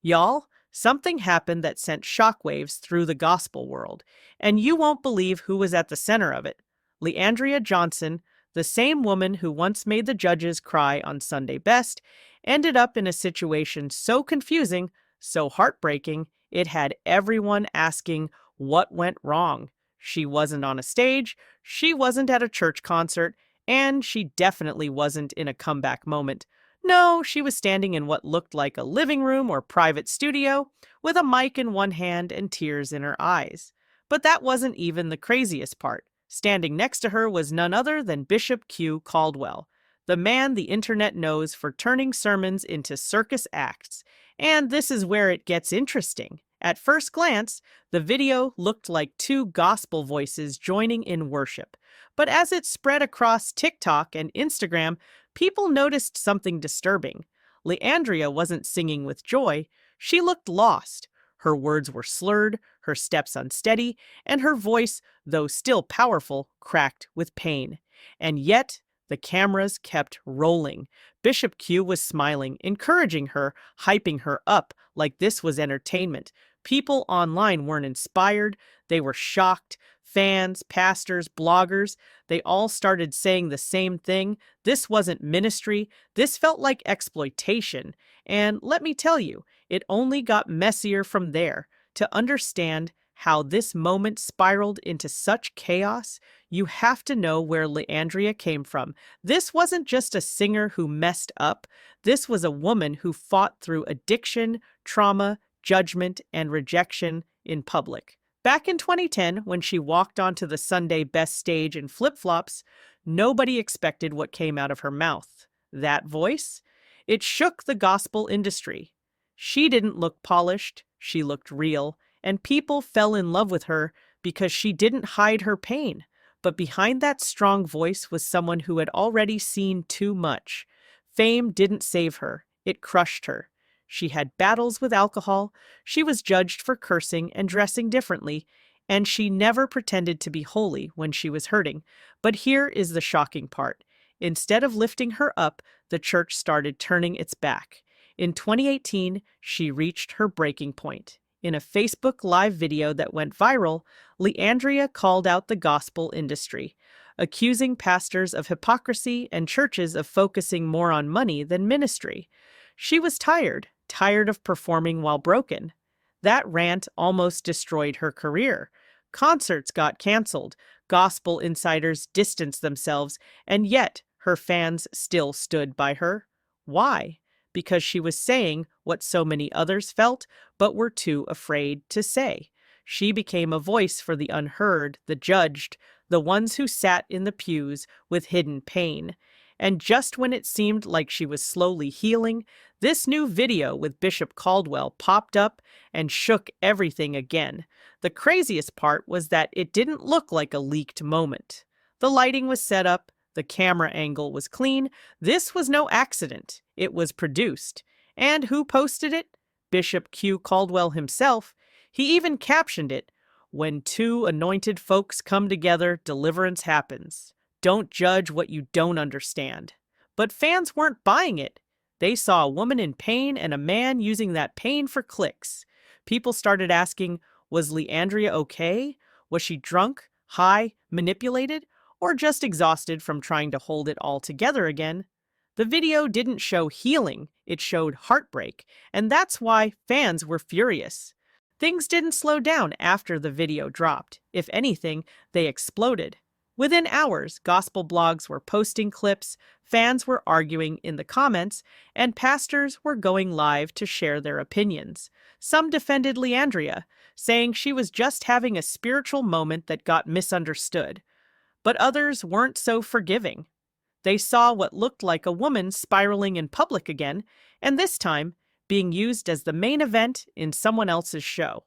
Y'all, something happened that sent shockwaves through the gospel world, and you won't believe who was at the center of it. Leandria Johnson, the same woman who once made the judges cry on Sunday Best, ended up in a situation so confusing, so heartbreaking, it had everyone asking what went wrong. She wasn't on a stage, she wasn't at a church concert, and she definitely wasn't in a comeback moment. No, she was standing in what looked like a living room or private studio, with a mic in one hand and tears in her eyes. But that wasn't even the craziest part. Standing next to her was none other than Bishop Q. Caldwell, the man the internet knows for turning sermons into circus acts. And this is where it gets interesting. At first glance, the video looked like two gospel voices joining in worship. But as it spread across TikTok and Instagram, people noticed something disturbing. Leandria wasn't singing with joy. She looked lost. Her words were slurred, her steps unsteady, and her voice, though still powerful, cracked with pain. And yet, the cameras kept rolling. Bishop Q was smiling, encouraging her, hyping her up like this was entertainment. People online weren't inspired, they were shocked. Fans, pastors, bloggers, they all started saying the same thing. This wasn't ministry, this felt like exploitation. And let me tell you, it only got messier from there. To understand how this moment spiraled into such chaos, you have to know where Leandria came from. This wasn't just a singer who messed up. This was a woman who fought through addiction, trauma, judgment, and rejection in public. Back in 2010, when she walked onto the Sunday Best stage in flip-flops, nobody expected what came out of her mouth. That voice? It shook the gospel industry. She didn't look polished, she looked real, and people fell in love with her because she didn't hide her pain. But behind that strong voice was someone who had already seen too much. Fame didn't save her, it crushed her. She had battles with alcohol, she was judged for cursing and dressing differently, and she never pretended to be holy when she was hurting. But here is the shocking part. Instead of lifting her up, the church started turning its back. In 2018, she reached her breaking point. In a Facebook Live video that went viral, Leandria called out the gospel industry, accusing pastors of hypocrisy and churches of focusing more on money than ministry. She was tired of performing while broken. That rant almost destroyed her career. Concerts got canceled, gospel insiders distanced themselves, and yet her fans still stood by her. Why? Because she was saying what so many others felt, but were too afraid to say. She became a voice for the unheard, the judged, the ones who sat in the pews with hidden pain. And just when it seemed like she was slowly healing, this new video with Bishop Caldwell popped up and shook everything again. The craziest part was that it didn't look like a leaked moment. The lighting was set up, the camera angle was clean. This was no accident. It was produced. And who posted it? Bishop Q. Caldwell himself. He even captioned it, "When two anointed folks come together, deliverance happens. Don't judge what you don't understand." But fans weren't buying it. They saw a woman in pain and a man using that pain for clicks. People started asking, was Leandria okay? Was she drunk, high, manipulated, or just exhausted from trying to hold it all together again? The video didn't show healing, it showed heartbreak, and that's why fans were furious. Things didn't slow down after the video dropped. If anything, they exploded. Within hours, gospel blogs were posting clips, fans were arguing in the comments, and pastors were going live to share their opinions. Some defended Leandria, saying she was just having a spiritual moment that got misunderstood. But others weren't so forgiving. They saw what looked like a woman spiraling in public again, and this time being used as the main event in someone else's show.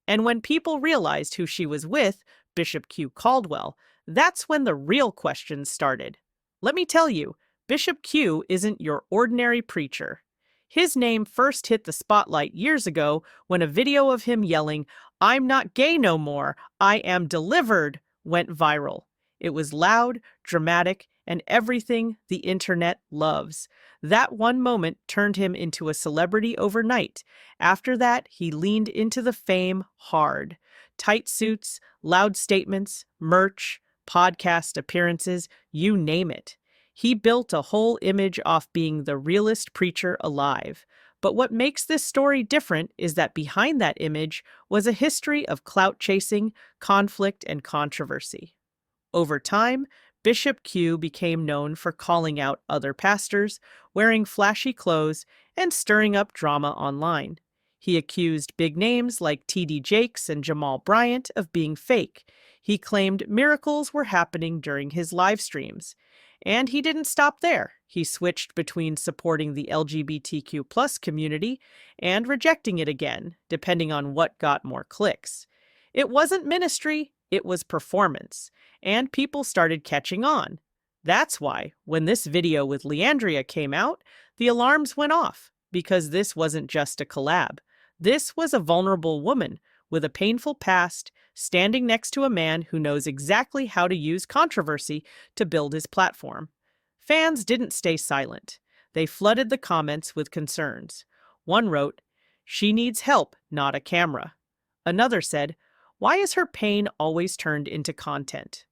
And when people realized who she was with, Bishop Q. Caldwell, that's when the real questions started. Let me tell you, Bishop Q isn't your ordinary preacher. His name first hit the spotlight years ago when a video of him yelling, "I'm not gay no more, I am delivered," went viral. It was loud, dramatic, and everything the internet loves. That one moment turned him into a celebrity overnight. After that, he leaned into the fame hard. Tight suits, loud statements, merch, podcast appearances, you name it. He built a whole image off being the realest preacher alive. But what makes this story different is that behind that image was a history of clout chasing, conflict, and controversy. Over time, Bishop Q became known for calling out other pastors, wearing flashy clothes, and stirring up drama online. He accused big names like T.D. Jakes and Jamal Bryant of being fake. He claimed miracles were happening during his live streams. And he didn't stop there. He switched between supporting the LGBTQ plus community and rejecting it again, depending on what got more clicks. It wasn't ministry, it was performance, and people started catching on. That's why, when this video with Leandria came out, the alarms went off, because this wasn't just a collab. This was a vulnerable woman with a painful past standing next to a man who knows exactly how to use controversy to build his platform. Fans didn't stay silent. They flooded the comments with concerns. One wrote, "She needs help, not a camera." Another said, "Why is her pain always turned into content?"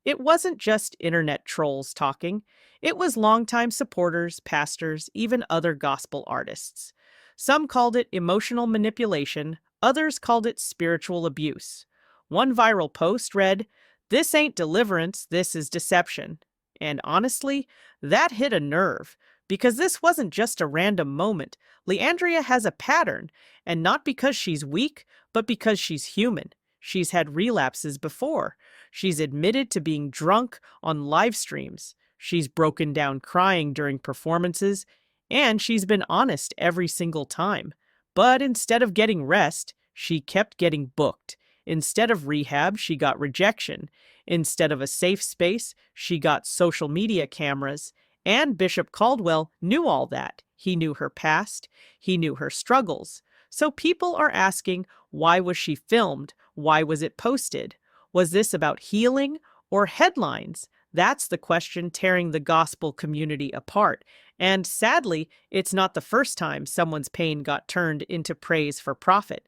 It wasn't just internet trolls talking. It was longtime supporters, pastors, even other gospel artists. Some called it emotional manipulation, others called it spiritual abuse. One viral post read, "This ain't deliverance, this is deception." And honestly, that hit a nerve, because this wasn't just a random moment. Leandria has a pattern, and not because she's weak, but because she's human. She's had relapses before. She's admitted to being drunk on live streams. She's broken down crying during performances, and she's been honest every single time. But instead of getting rest, she kept getting booked. Instead of rehab, she got rejection. Instead of a safe space, she got social media cameras. And Bishop Caldwell knew all that. He knew her past. He knew her struggles. So people are asking, why was she filmed? Why was it posted? Was this about healing or headlines? That's the question tearing the gospel community apart. And sadly, it's not the first time someone's pain got turned into praise for profit.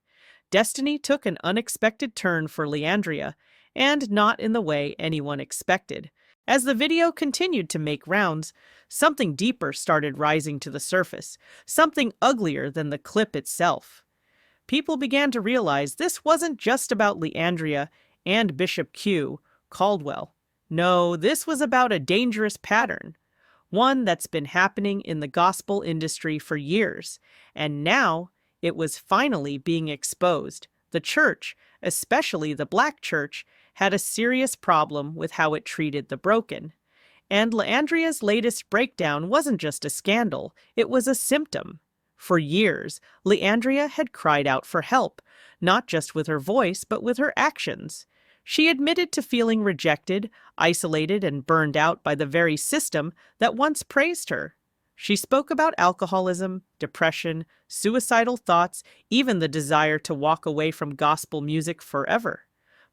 Destiny took an unexpected turn for Leandria, and not in the way anyone expected. As the video continued to make rounds, something deeper started rising to the surface, something uglier than the clip itself. People began to realize this wasn't just about Leandria and Bishop Q. Caldwell. No, this was about a dangerous pattern, one that's been happening in the gospel industry for years, and now it was finally being exposed. The church, especially the Black church, had a serious problem with how it treated the broken. And Leandria's latest breakdown wasn't just a scandal, it was a symptom. For years, Leandria had cried out for help, not just with her voice, but with her actions. She admitted to feeling rejected, isolated, and burned out by the very system that once praised her. She spoke about alcoholism, depression, suicidal thoughts, even the desire to walk away from gospel music forever.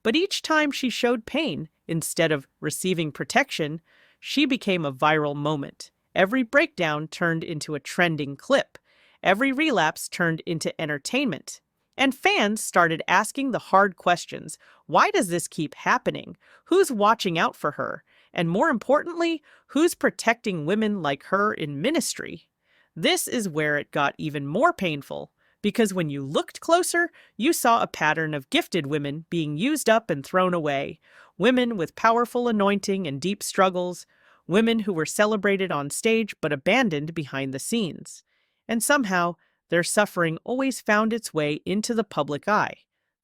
But each time she showed pain, instead of receiving protection, she became a viral moment. Every breakdown turned into a trending clip. Every relapse turned into entertainment. And fans started asking the hard questions. Why does this keep happening? Who's watching out for her? And more importantly, who's protecting women like her in ministry? This is where it got even more painful, because when you looked closer, you saw a pattern of gifted women being used up and thrown away, women with powerful anointing and deep struggles, women who were celebrated on stage but abandoned behind the scenes. And somehow, their suffering always found its way into the public eye,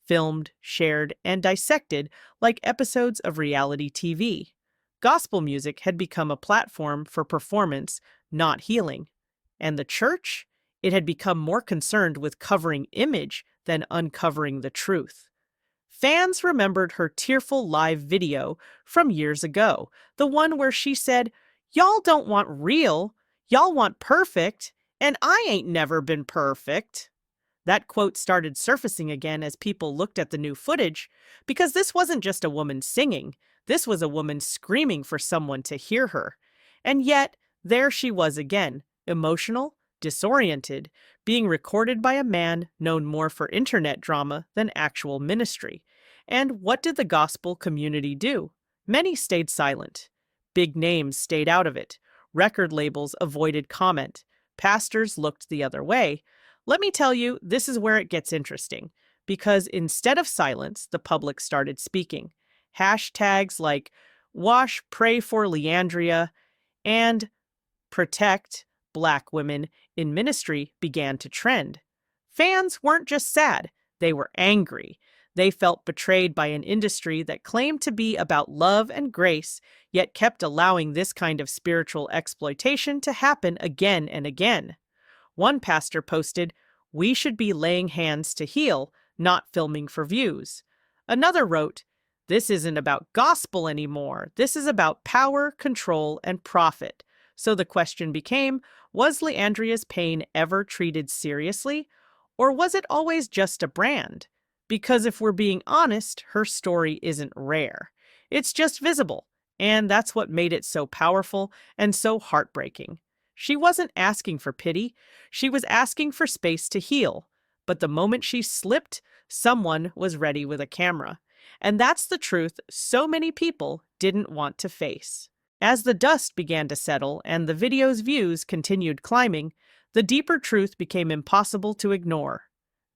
filmed, shared, and dissected like episodes of reality TV. Gospel music had become a platform for performance, not healing. And the church? It had become more concerned with covering image than uncovering the truth. Fans remembered her tearful live video from years ago, the one where she said, "Y'all don't want real, y'all want perfect, and I ain't never been perfect." That quote started surfacing again as people looked at the new footage, because this wasn't just a woman singing. This was a woman screaming for someone to hear her. And yet, there she was again, emotional, disoriented, being recorded by a man known more for internet drama than actual ministry. And what did the gospel community do? Many stayed silent. Big names stayed out of it. Record labels avoided comment. Pastors looked the other way. Let me tell you, this is where it gets interesting. Because instead of silence, the public started speaking. Hashtags like Wash, Pray for Leandria, and Protect Black Women in Ministry began to trend. Fans weren't just sad, they were angry. They felt betrayed by an industry that claimed to be about love and grace, yet kept allowing this kind of spiritual exploitation to happen again and again. One pastor posted, "We should be laying hands to heal, not filming for views." Another wrote, "This isn't about gospel anymore. This is about power, control, and profit." So the question became, was Leandria's pain ever treated seriously? Or was it always just a brand? Because if we're being honest, her story isn't rare. It's just visible, and that's what made it so powerful and so heartbreaking. She wasn't asking for pity, she was asking for space to heal. But the moment she slipped, someone was ready with a camera. And that's the truth so many people didn't want to face. As the dust began to settle and the video's views continued climbing, the deeper truth became impossible to ignore.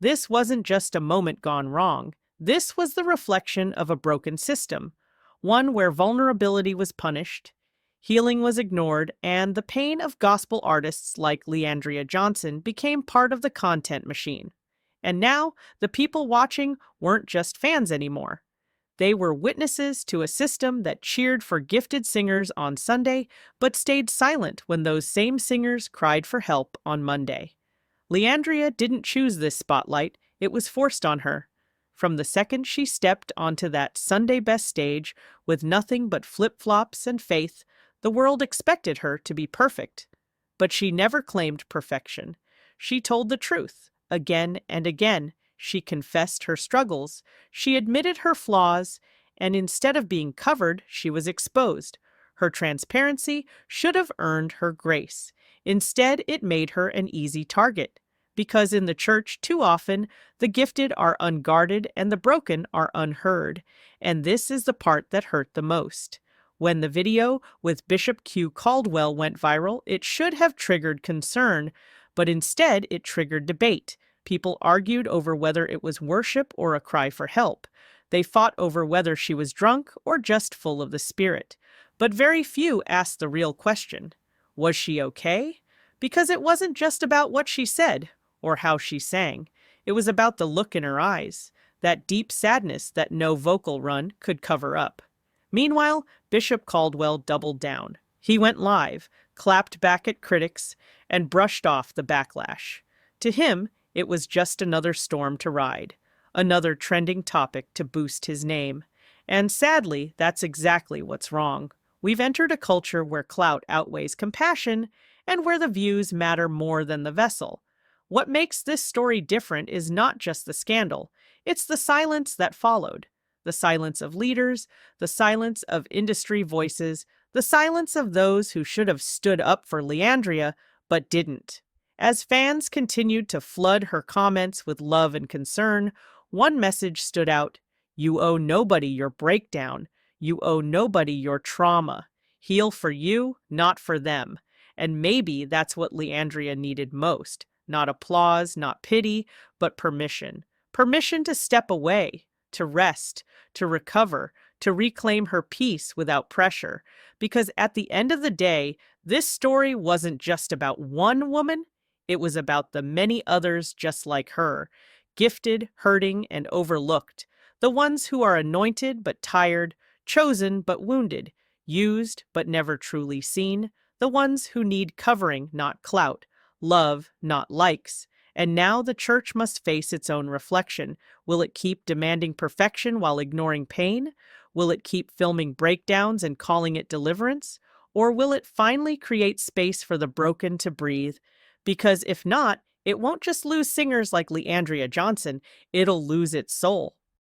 This wasn't just a moment gone wrong. This was the reflection of a broken system, one where vulnerability was punished, healing was ignored, and the pain of gospel artists like Leandria Johnson became part of the content machine. And now, the people watching weren't just fans anymore. They were witnesses to a system that cheered for gifted singers on Sunday, but stayed silent when those same singers cried for help on Monday. Leandria didn't choose this spotlight, it was forced on her. From the second she stepped onto that Sunday best stage with nothing but flip-flops and faith, the world expected her to be perfect. But she never claimed perfection. She told the truth, again and again. She confessed her struggles, she admitted her flaws, and instead of being covered, she was exposed. Her transparency should have earned her grace. Instead, it made her an easy target. Because in the church, too often, the gifted are unguarded and the broken are unheard. And this is the part that hurt the most. When the video with Bishop Q. Caldwell went viral, it should have triggered concern, but instead it triggered debate. People argued over whether it was worship or a cry for help. They fought over whether she was drunk or just full of the Spirit. But very few asked the real question. Was she okay? Because it wasn't just about what she said or how she sang. It was about the look in her eyes, that deep sadness that no vocal run could cover up. Meanwhile, Bishop Caldwell doubled down. He went live, clapped back at critics, and brushed off the backlash. To him, it was just another storm to ride, another trending topic to boost his name. And sadly, that's exactly what's wrong. We've entered a culture where clout outweighs compassion and where the views matter more than the vessel. What makes this story different is not just the scandal, it's the silence that followed. The silence of leaders, the silence of industry voices, the silence of those who should have stood up for Leandria but didn't. As fans continued to flood her comments with love and concern, one message stood out: you owe nobody your breakdown. You owe nobody your trauma. Heal for you, not for them. And maybe that's what Leandria needed most. Not applause, not pity, but permission. Permission to step away, to rest, to recover, to reclaim her peace without pressure. Because at the end of the day, this story wasn't just about one woman, it was about the many others just like her, gifted, hurting, and overlooked. The ones who are anointed but tired, chosen but wounded, used but never truly seen, the ones who need covering, not clout, love, not likes. And now the church must face its own reflection. Will it keep demanding perfection while ignoring pain? Will it keep filming breakdowns and calling it deliverance? Or will it finally create space for the broken to breathe? Because if not, it won't just lose singers like Leandria Johnson, it'll lose its soul.